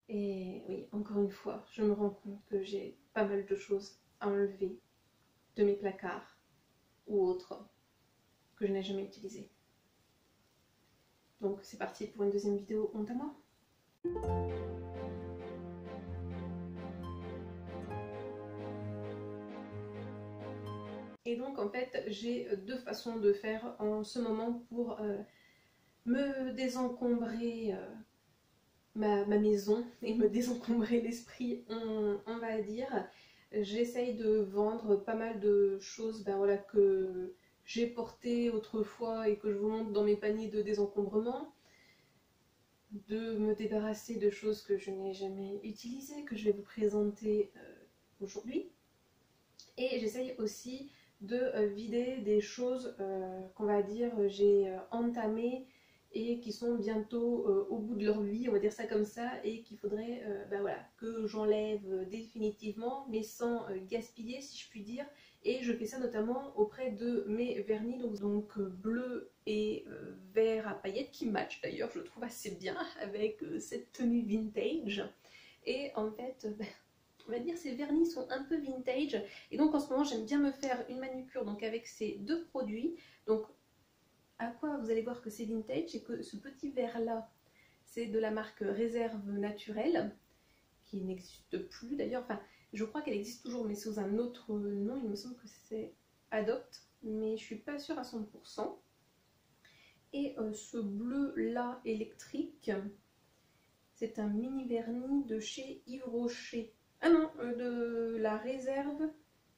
Et oui, encore une fois, je me rends compte que j'ai pas mal de choses à enlever de mes placards ou autres que je n'ai jamais utilisées. Donc c'est parti pour une deuxième vidéo honte à moi. Et donc en fait j'ai deux façons de faire en ce moment pour me désencombrer ma maison et me désencombrer l'esprit, on va dire. J'essaye de vendre pas mal de choses voilà, que j'ai portées autrefois et que je vous montre dans mes paniers de désencombrement, de me débarrasser de choses que je n'ai jamais utilisées, que je vais vous présenter aujourd'hui. Et j'essaye aussi de vider des choses qu'on va dire j'ai entamées et qui sont bientôt au bout de leur vie, on va dire ça comme ça, et qu'il faudrait voilà, que j'enlève définitivement, mais sans gaspiller si je puis dire. Et je fais ça notamment auprès de mes vernis, donc bleu et vert à paillettes, qui matchent d'ailleurs, je trouve assez bien avec cette tenue vintage. Et en fait, on va dire ces vernis sont un peu vintage, et donc en ce moment j'aime bien me faire une manucure donc avec ces deux produits. Donc à quoi vous allez voir que c'est vintage, c'est que ce petit verre là c'est de la marque Réserve Naturelle, qui n'existe plus d'ailleurs, enfin je crois qu'elle existe toujours mais sous un autre nom, il me semble que c'est Adopt, mais je suis pas sûre à 100%. Et ce bleu là électrique, c'est un mini vernis de chez Yves Rocher. Ah non, de la Réserve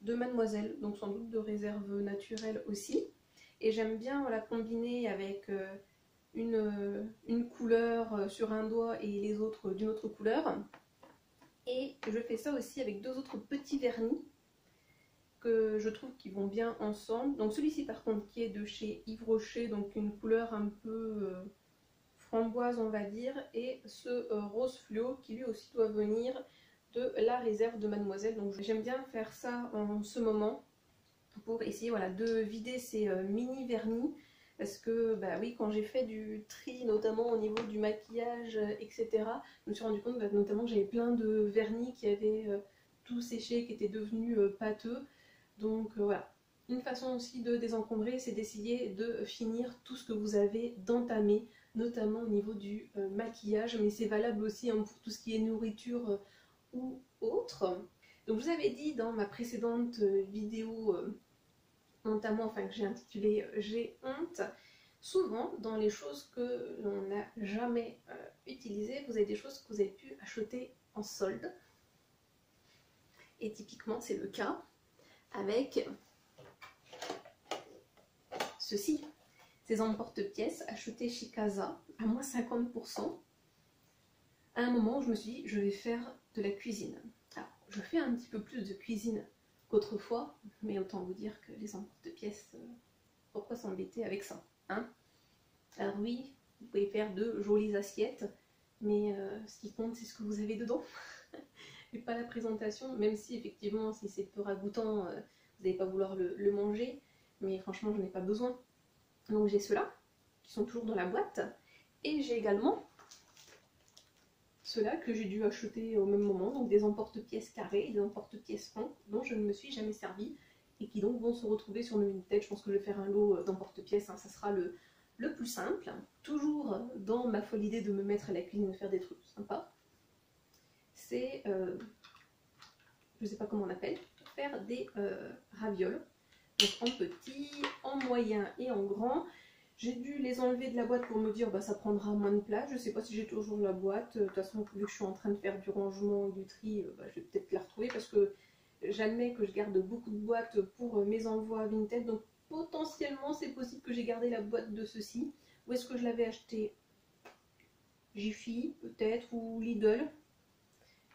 de Mademoiselle, donc sans doute de Réserve Naturelle aussi. Et j'aime bien la combiner avec une couleur sur un doigt et les autres d'une autre couleur. Et je fais ça aussi avec deux autres petits vernis que je trouve qui vont bien ensemble. Donc celui-ci par contre qui est de chez Yves Rocher, donc une couleur un peu framboise on va dire, et ce rose fluo qui lui aussi doit venir de la Réserve de Mademoiselle. Donc j'aime bien faire ça en ce moment pour essayer voilà, de vider ces mini vernis, parce que oui, quand j'ai fait du tri notamment au niveau du maquillage etc, je me suis rendu compte notamment que j'avais plein de vernis qui avaient tout séché, qui étaient devenus pâteux. Donc voilà, une façon aussi de désencombrer, c'est d'essayer de finir tout ce que vous avez d'entamé, notamment au niveau du maquillage, mais c'est valable aussi pour tout ce qui est nourriture ou autre. Donc je vous avais dit dans ma précédente vidéo honte à moi, enfin que j'ai intitulé J'ai honte, souvent dans les choses que l'on n'a jamais utilisées, vous avez des choses que vous avez pu acheter en solde. Et typiquement c'est le cas avec ceci, ces emporte-pièces achetés chez Casa à moins 50%. À un moment où je me suis dit je vais faire de la cuisine. Alors je fais un petit peu plus de cuisine qu'autrefois, mais autant vous dire que les emporte-pièces, pourquoi s'embêter avec ça, hein? Alors oui, vous pouvez faire de jolies assiettes, mais ce qui compte c'est ce que vous avez dedans et pas la présentation, même si effectivement si c'est peu ragoûtant, vous n'allez pas vouloir le manger, mais franchement je n'ai pas besoin. Donc j'ai ceux-là qui sont toujours dans la boîte, et j'ai également ceux-là que j'ai dû acheter au même moment, donc des emporte-pièces carrés et des emporte-pièces ronds dont je ne me suis jamais servi et qui donc vont se retrouver sur mes Vinted. Je pense que je vais faire un lot d'emporte-pièces, hein, ça sera le plus simple. Toujours dans ma folle idée de me mettre à la cuisine et de faire des trucs sympas. C'est, je sais pas comment on appelle, faire des ravioles. Donc en petit, en moyen et en grand. J'ai dû les enlever de la boîte pour me dire ça prendra moins de place. Je sais pas si j'ai toujours la boîte. De toute façon, vu que je suis en train de faire du rangement et du tri, je vais peut-être la retrouver parce que j'admets que je garde beaucoup de boîtes pour mes envois Vinted. Donc potentiellement, c'est possible que j'ai gardé la boîte de ceci. Où est-ce que je l'avais acheté? Jiffy peut-être, ou Lidl.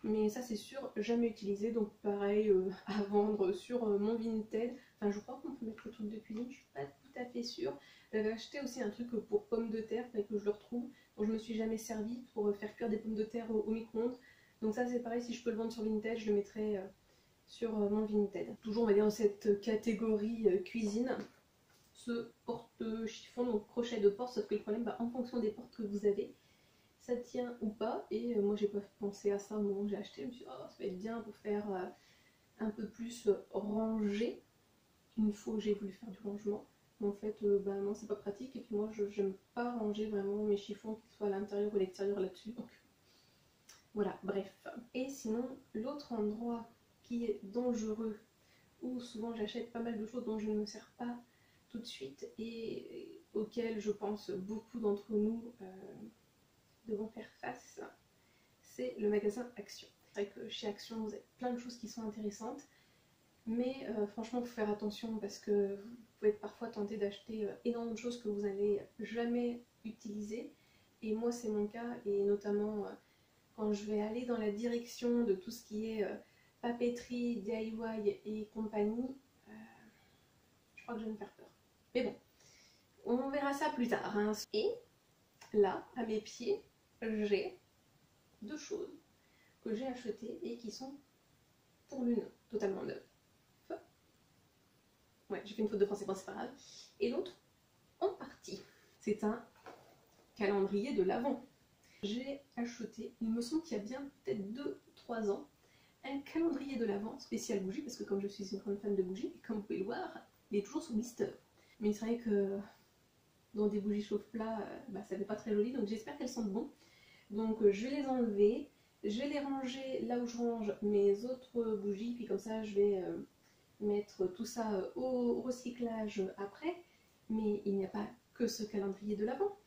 Mais ça c'est sûr, jamais utilisé. Donc pareil, à vendre sur mon Vinted. Enfin, je crois qu'on peut mettre le truc de cuisine, je suis pas tout à fait sûre. J'avais acheté aussi un truc pour pommes de terre, il que je le retrouve. Donc je me suis jamais servi pour faire cuire des pommes de terre au micro-ondes. Donc ça c'est pareil, si je peux le vendre sur Vinted, je le mettrai sur mon Vinted. Toujours on va dire dans cette catégorie cuisine, ce porte-chiffon, donc crochet de porte, sauf que le problème, en fonction des portes que vous avez, ça tient ou pas. Et moi j'ai pas pensé à ça au moment où j'ai acheté. Je me suis dit, oh, ça va être bien pour faire un peu plus rangé. Une fois que j'ai voulu faire du rangement. Mais en fait, bah non, c'est pas pratique. Et puis moi, j'aime pas ranger vraiment mes chiffons, qu'ils soient à l'intérieur ou à l'extérieur là-dessus. Donc voilà, bref. Et sinon, l'autre endroit qui est dangereux, où souvent j'achète pas mal de choses dont je ne me sers pas tout de suite et auxquelles je pense beaucoup d'entre nous devons faire face, c'est le magasin Action. C'est vrai que chez Action, vous avez plein de choses qui sont intéressantes, mais franchement, il faut faire attention parce que vous pouvez être parfois tenté d'acheter énormément de choses que vous n'allez jamais utiliser. Et moi, c'est mon cas, et notamment quand je vais aller dans la direction de tout ce qui est papeterie, DIY et compagnie, je crois que je vais me faire peur. Mais bon, on verra ça plus tard. Hein. Et là, à mes pieds, j'ai deux choses que j'ai achetées et qui sont pour l'une totalement neuve. Ouais, j'ai fait une faute de français, bon, c'est pas grave. Et l'autre, en partie. C'est un calendrier de l'Avent. J'ai acheté, il me semble qu'il y a bien peut-être 2-3 ans, un calendrier de l'Avent spécial bougie, parce que comme je suis une grande fan de bougies, et comme vous pouvez le voir, il est toujours sous blister. Mais c'est vrai que dans des bougies chauffe-plat, bah, ça fait pas très joli, donc j'espère qu'elles sentent bon. Donc je vais les enlever, je vais les ranger là où je range mes autres bougies, puis comme ça je vais mettre tout ça au recyclage après. Mais il n'y a pas que ce calendrier de l'Avent.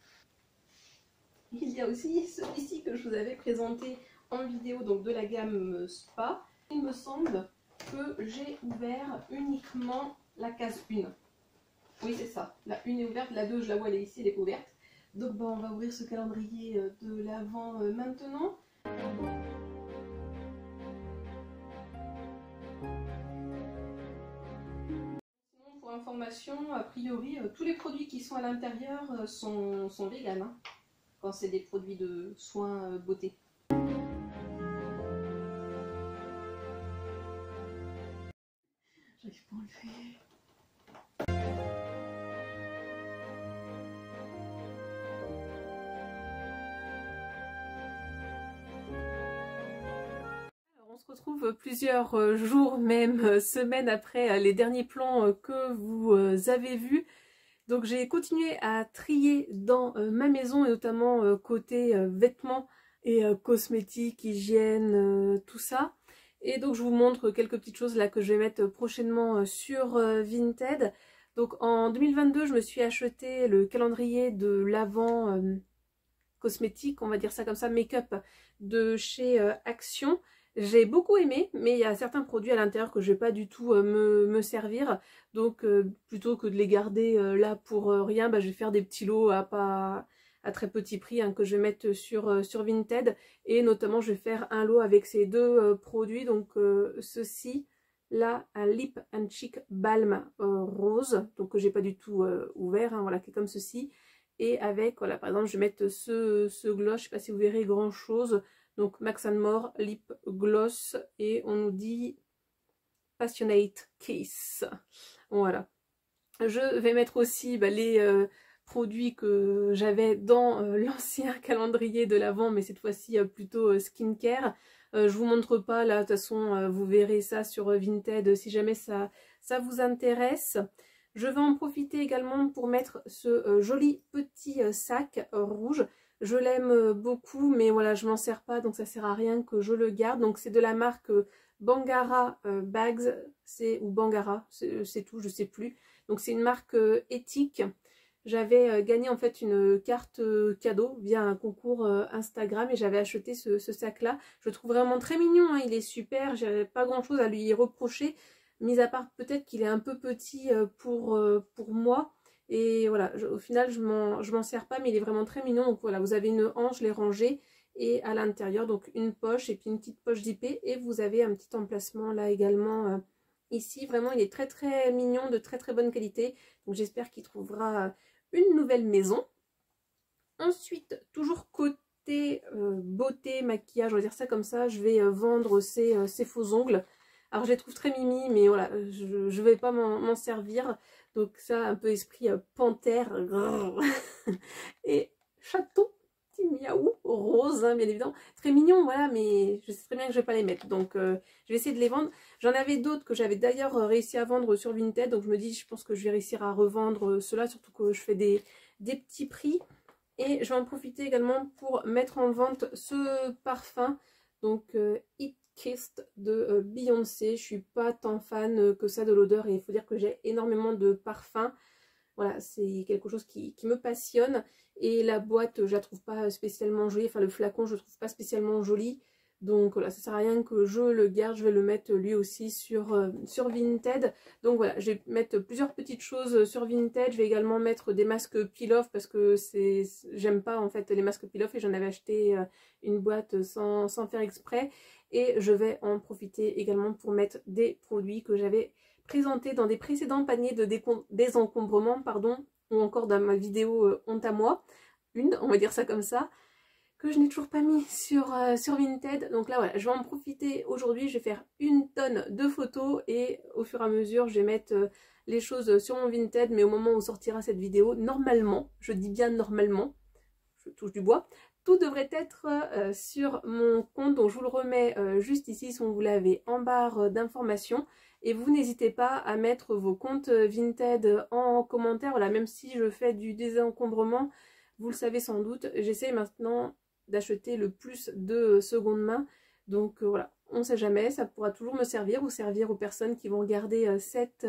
Il y a aussi celui-ci que je vous avais présenté en vidéo, donc de la gamme Spa. Il me semble que j'ai ouvert uniquement la case 1. Oui, c'est ça. La 1 est ouverte, la 2, je la vois, elle est ici, elle est pas ouverte. Donc bah, on va ouvrir ce calendrier de l'Avent maintenant. Sinon, pour information, a priori, tous les produits qui sont à l'intérieur sont véganes, hein, quand c'est des produits de soins beauté. J'arrive pas à enlever. On se retrouve plusieurs jours, même semaines après les derniers plans que vous avez vus. Donc j'ai continué à trier dans ma maison, et notamment côté vêtements et cosmétiques, hygiène, tout ça. Et donc je vous montre quelques petites choses là que je vais mettre prochainement sur Vinted. Donc en 2022, je me suis acheté le calendrier de l'Avent cosmétique, on va dire ça comme ça, make-up de chez Action. J'ai beaucoup aimé, mais il y a certains produits à l'intérieur que je vais pas du tout me servir. Donc plutôt que de les garder là pour rien, bah, je vais faire des petits lots à très petit prix, hein, que je vais mettre sur Vinted. Et notamment je vais faire un lot avec ces deux produits. Donc ceci là, un Lip and Cheek Balm rose, donc que j'ai pas du tout ouvert, hein, voilà, qui est comme ceci. Et avec, voilà, par exemple, je vais mettre ce gloss, je sais pas si vous verrez grand chose. Donc Max & More Lip Gloss, et on nous dit Passionate Kiss. Voilà. Je vais mettre aussi bah, les produits que j'avais dans l'ancien calendrier de l'Avent, mais cette fois-ci plutôt skincare. Je vous montre pas là, de toute façon vous verrez ça sur Vinted si jamais ça vous intéresse. Je vais en profiter également pour mettre ce joli petit sac rouge. Je l'aime beaucoup, mais voilà, je m'en sers pas, donc ça sert à rien que je le garde. Donc c'est de la marque Bangarra Bags, ou Bangarra, c'est tout, je sais plus. Donc c'est une marque éthique. J'avais gagné en fait une carte cadeau via un concours Instagram, et j'avais acheté ce sac-là. Je le trouve vraiment très mignon, hein, il est super, j'avais pas grand-chose à lui reprocher, mis à part peut-être qu'il est un peu petit pour moi. Et voilà, au final je m'en sers pas, mais il est vraiment très mignon. Donc voilà, vous avez une hanche, je l'ai rangée, et à l'intérieur donc une poche et puis une petite poche d'IP, et vous avez un petit emplacement là également ici. Vraiment il est très très mignon, de très très bonne qualité, donc j'espère qu'il trouvera une nouvelle maison. Ensuite, toujours côté beauté, maquillage, on va dire ça comme ça, je vais vendre ces faux ongles. Alors je les trouve très mimi, mais voilà, je vais pas m'en servir. Donc ça, un peu esprit panthère et chaton. petits miaou roses, hein, bien évidemment. Très mignons, voilà, mais je sais très bien que je vais pas les mettre. Donc je vais essayer de les vendre. J'en avais d'autres que j'avais d'ailleurs réussi à vendre sur Vinted. Donc je me dis, je pense que je vais réussir à revendre ceux-là, surtout que je fais des petits prix. Et je vais en profiter également pour mettre en vente ce parfum. Donc It Kissed de Beyoncé. Je suis pas tant fan que ça de l'odeur et il faut dire que j'ai énormément de parfums. Voilà, c'est quelque chose qui me passionne. Et la boîte, je la trouve pas spécialement jolie. Enfin, le flacon, je le trouve pas spécialement joli. Donc voilà, ça sert à rien que je le garde. Je vais le mettre lui aussi sur Vinted. Donc voilà, je vais mettre plusieurs petites choses sur Vinted. Je vais également mettre des masques peel-off parce que j'aime pas en fait les masques peel-off et j'en avais acheté une boîte sans faire exprès. Et je vais en profiter également pour mettre des produits que j'avais présentés dans des précédents paniers de désencombrement, pardon, ou encore dans ma vidéo honte à moi, on va dire ça comme ça, que je n'ai toujours pas mis sur Vinted. Donc là voilà, je vais en profiter aujourd'hui, je vais faire une tonne de photos et au fur et à mesure je vais mettre les choses sur mon Vinted, mais au moment où sortira cette vidéo, normalement, je dis bien normalement, je touche du bois, tout devrait être sur mon compte, donc je vous le remets juste ici si vous l'avez en barre d'informations. Et vous n'hésitez pas à mettre vos comptes Vinted en commentaire, voilà, même si je fais du désencombrement, vous le savez sans doute, j'essaie maintenant d'acheter le plus de seconde main, donc voilà, on ne sait jamais, ça pourra toujours me servir ou servir aux personnes qui vont regarder cette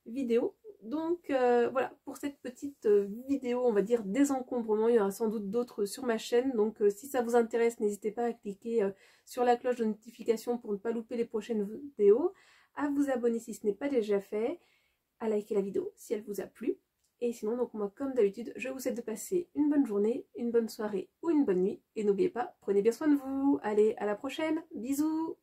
vidéo. Donc voilà, pour cette petite vidéo, on va dire désencombrement, il y aura sans doute d'autres sur ma chaîne, donc si ça vous intéresse, n'hésitez pas à cliquer sur la cloche de notification pour ne pas louper les prochaines vidéos, à vous abonner si ce n'est pas déjà fait, à liker la vidéo si elle vous a plu. Et sinon, donc moi, comme d'habitude, je vous souhaite de passer une bonne journée, une bonne soirée ou une bonne nuit. Et n'oubliez pas, prenez bien soin de vous. Allez, à la prochaine. Bisous!